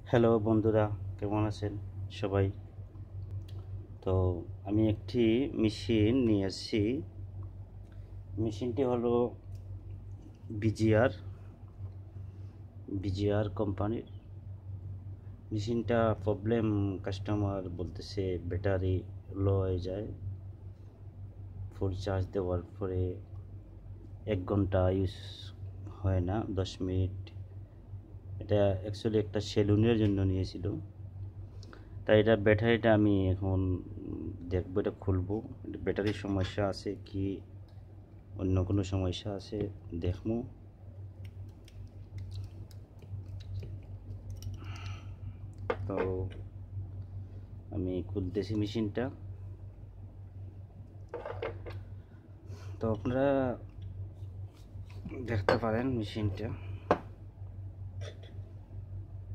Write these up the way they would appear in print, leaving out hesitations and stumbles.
Hello বন্ধুরা, কেমন আছেন সবাই? তো আমি একটি মেশিন নিয়ে এসেছি। মেশিনটি হলো বিজিআর কোম্পানির। মেশিনটা প্রবলেম, কাস্টমার বলতেছে ব্যাটারি লো হয়ে যায়। ফুল চার্জ দেওয়ার পরে 1 ঘন্টা ইউজ হয় না, 10 মিনিট। এটা অ্যাকচুয়ালি একটা সেলুনের জন্য নিয়েছিল। তাই এটা ব্যাটারিটা আমি এখন দেখবো, এটা খুলবো, ব্যাটারির সমস্যা আছে কি অন্য কোনো সমস্যা আছে দেখবো। তো আমি খুলতেছি মেশিনটা। তো আপনারা দেখতে পারেন মেশিনটা,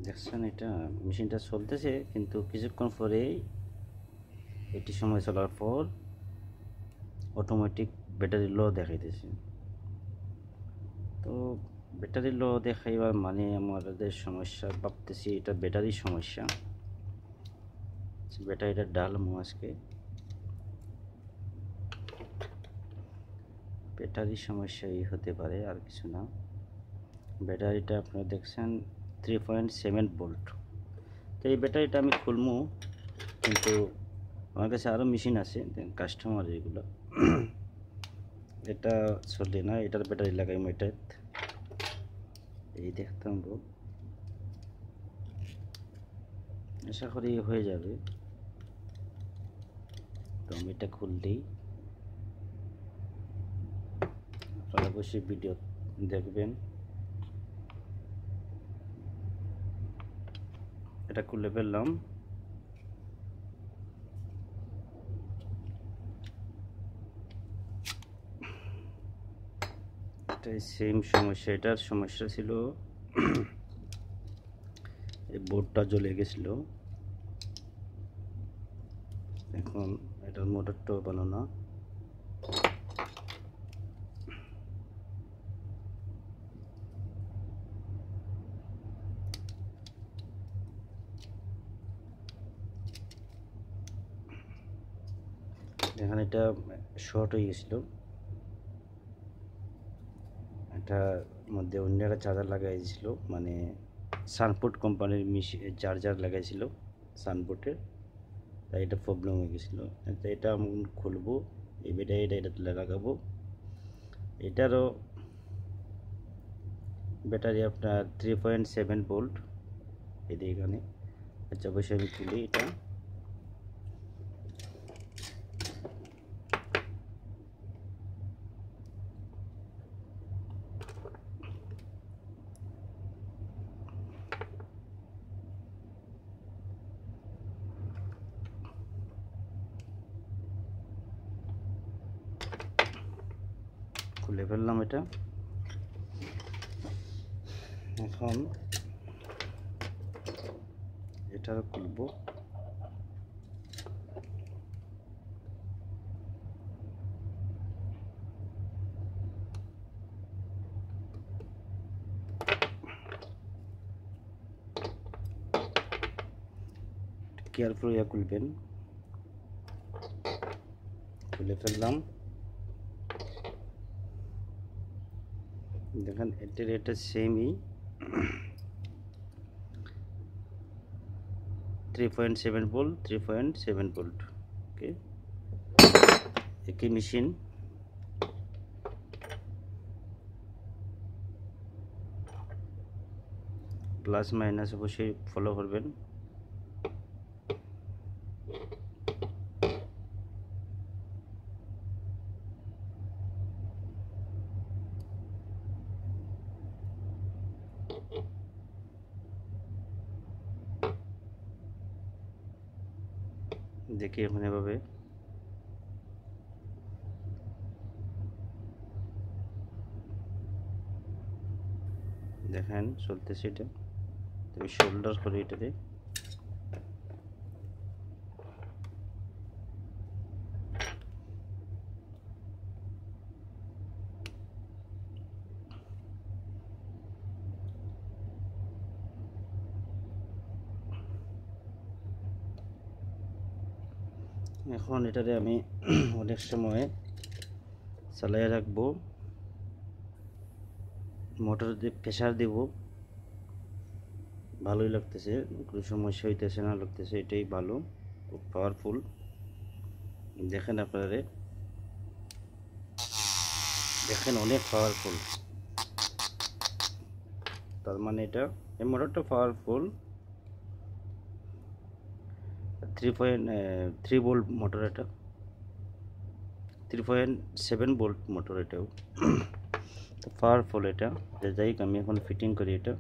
দেখছেন এটা মেশিনটা চলতেছে, কিন্তু কিছুক্ষণ পরেই একটি সময় চলার পর অটোমেটিক ব্যাটারি লো দেখাইতেছে। তো ব্যাটারি লো দেখাইবার মানে আমাদের সমস্যা, ভাবতেছি এটা ব্যাটারির সমস্যা। ব্যাটারিটা ডালমো আজকে, ব্যাটারির সমস্যাই হতে পারে, আর কিছু না। ব্যাটারিটা আপনারা দেখছেন 3.7 ভোল্ট। তো এই ব্যাটারিটা আমি খুলবো, কিন্তু আমার কাছে আরও মেশিন আছে কাস্টমার, এগুলো এটা চলে না, এটার ব্যাটারি লাগাই এটাত এই দেখতাম, আশা করি হয়ে যাবে। তো আমি এটা খুললেই আপনারা অবশ্যই ভিডিও দেখবেন। এটা খুলে ফেললাম। এটাই সেম সমস্যা, এটার সমস্যা ছিল এই বোর্ডটা জ্বলে গেছিল। এখন এটার মোটরটাও বানানো, এখানে এটা শর্ট হয়ে গেছিল। এটার মধ্যে অন্য একটা চার্জার লাগাইছিল, মানে সানপুট কোম্পানির চার্জার লাগাইছিল সানপুটের, তাই এটা প্রবলেম হয়ে গেছিলো। তাই এটা আমি খুলবো, এই ব্যাটারিটা এটাতে লাগাবো। এটারও ব্যাটারি আপনার 3.7 ভোল্ট এখানে। আচ্ছা, অবশ্যই আমি খুলি এটা। খুলে ফেললাম এটা। এখন এটাও খুলবো। কেয়ারফুল খুলবেন। খুলে ফেললাম। দেখেন এটা সেমই 3.7 ভোল্ট, 3.7 ভোল্ট। ওকে, একই মেশিন। প্লাস মাইনাস অবশ্যই ফলো করবেন। দেখি এখন এভাবে দেখেন চলতেছে এটা। তবে শোল্ডার করে এটাতে এখন এটারে আমি অনেক সময় চালাই রাখবো, মোটর দিয়ে প্রেসার দিব, ভালোই লাগতেছে, কোনো সমস্যা হইতেছে না, লাগতেছে এটাই ভালো, খুব পাওয়ারফুল। দেখেন আপনারা দেখেন অনেক পাওয়ারফুল, তার মানে এটা এই মোটরটা পাওয়ারফুল। 3.3 ভোল্ট মোটর, এটা 3.7 ভোল্ট মোটর, এটাও তো পাওয়ারফুল। এটা যাই আমি এখন ফিটিং করি, এটা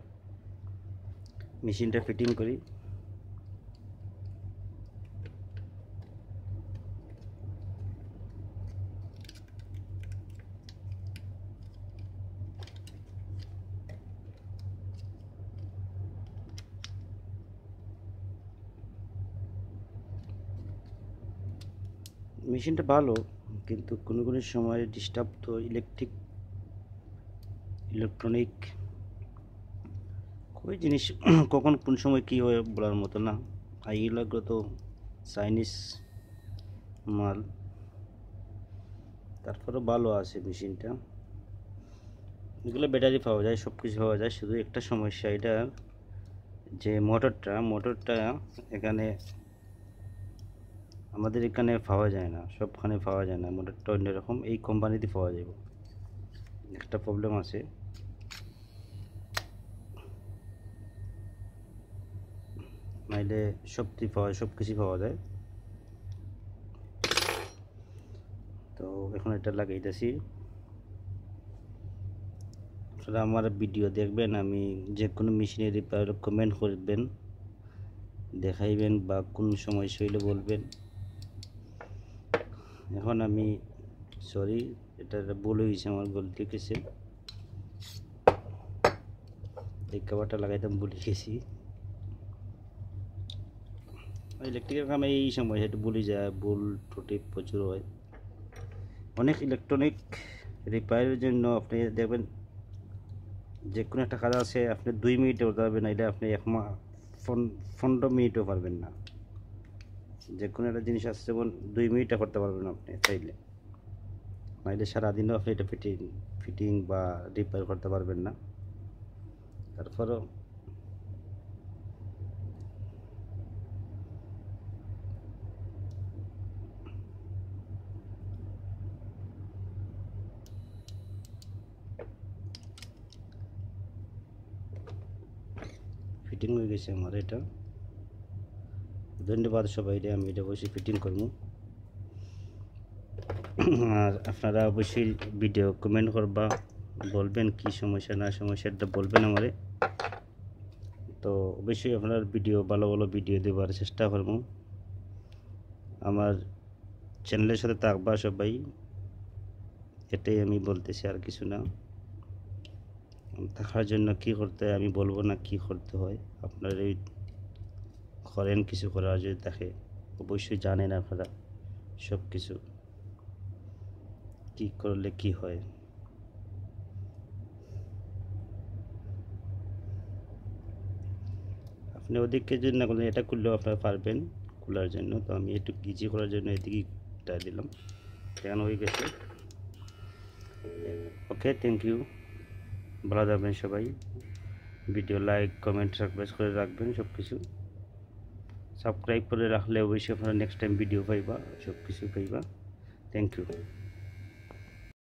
মেশিনটা ফিটিং করি। মেশিনটা ভালো, কিন্তু কোনো কোনো সময় ডিস্টার্ব তো ইলেকট্রনিক ওই জিনিস কখন কোন সময় কী হয় বলার মতো না। আর এগুলো তো চাইনিজ মাল, তারপরেও ভালো আছে মেশিনটা। এগুলো ব্যাটারি পাওয়া যায়, সব কিছু পাওয়া যায়, শুধু একটা সমস্যা এটা যে মোটরটা এখানে আমাদের এখানে পাওয়া যায় না, সবখানে পাওয়া যায় না, মোটরটা অন্যরকম, এই কোম্পানিতে পাওয়া যাবে, একটা প্রবলেম আছে। নাইলে সব কিছু পাওয়া যায়। তো এখন এটা লাগাইতেছি। আপনারা আমার ভিডিও দেখবেন, আমি যে কোনো মেশিনের রিপেয়ার কমেন্ট করবেন, দেখাইবেন বা কোন সমস্যা হইলে বলবেন। এখন আমি সরি, এটা ভুল হয়েছে, আমার গলতি গেছে, এই কভারটা লাগাইতাম ভুলে গেছি। ইলেকট্রিকের কামে এই সময় একটু ভুলে যায়, ভুল ত্রুটি প্রচুর হয়। অনেক ইলেকট্রনিক রিপেয়ারের জন্য আপনি দেখবেন যে কোনো একটা কাজ আছে, আপনি 2 মিনিটে করতে পারবেন, নাইলে আপনি 15 মিনিটও পারবেন না। যে কোনো একটা জিনিস আছে যেমন 2 মিনিটে করতে পারবেন আপনি চাইলে, নাইলে সারাদিনও আপনি এটা ফিটিং বা রিপেয়ার করতে পারবেন না। তারপরেও ফিটিং হয়ে গেছে আমার এটা। ধন্যবাদ সবাইকে, আমি এটা অবশ্যই ফিটিং করবো। আর আপনারা অবশ্যই ভিডিও কমেন্ট করবা, বলবেন কি সমস্যা না সমস্যাটা বলবেন আমারে। তো অবশ্যই আপনার ভালো ভালো ভিডিও দেওয়ার চেষ্টা করবো। আমার চ্যানেলের সাথে থাকবা সবাই, এটাই আমি বলতেছি, আর কিছু না। থাকার জন্য কি করতে হয় আমি বলবো না, কি করতে হয় আপনারা এই করেন, কিছু করার যদি থাকে অবশ্যই জানেন আপনারা সব কিছু কি করলে কি হয়। আপনি ওদিকে যদি না করলেন, এটা করলেও আপনারা পারবেন খোলার জন্য। তো আমি একটু ইজি করার জন্য এদিকে দিলাম, কেন হয়ে গেছে। ওকে, থ্যাংক ইউ, ভালো থাকবেন সবাই। ভিডিও লাইক কমেন্ট সাবস্ক্রাইব করে রাখবেন, সব কিছু সাবস্ক্রাইব করে রাখলে অবশ্যই আপনারা নেক্সট টাইম ভিডিও পাইবা, সব কিছু পাইবা। Thank you.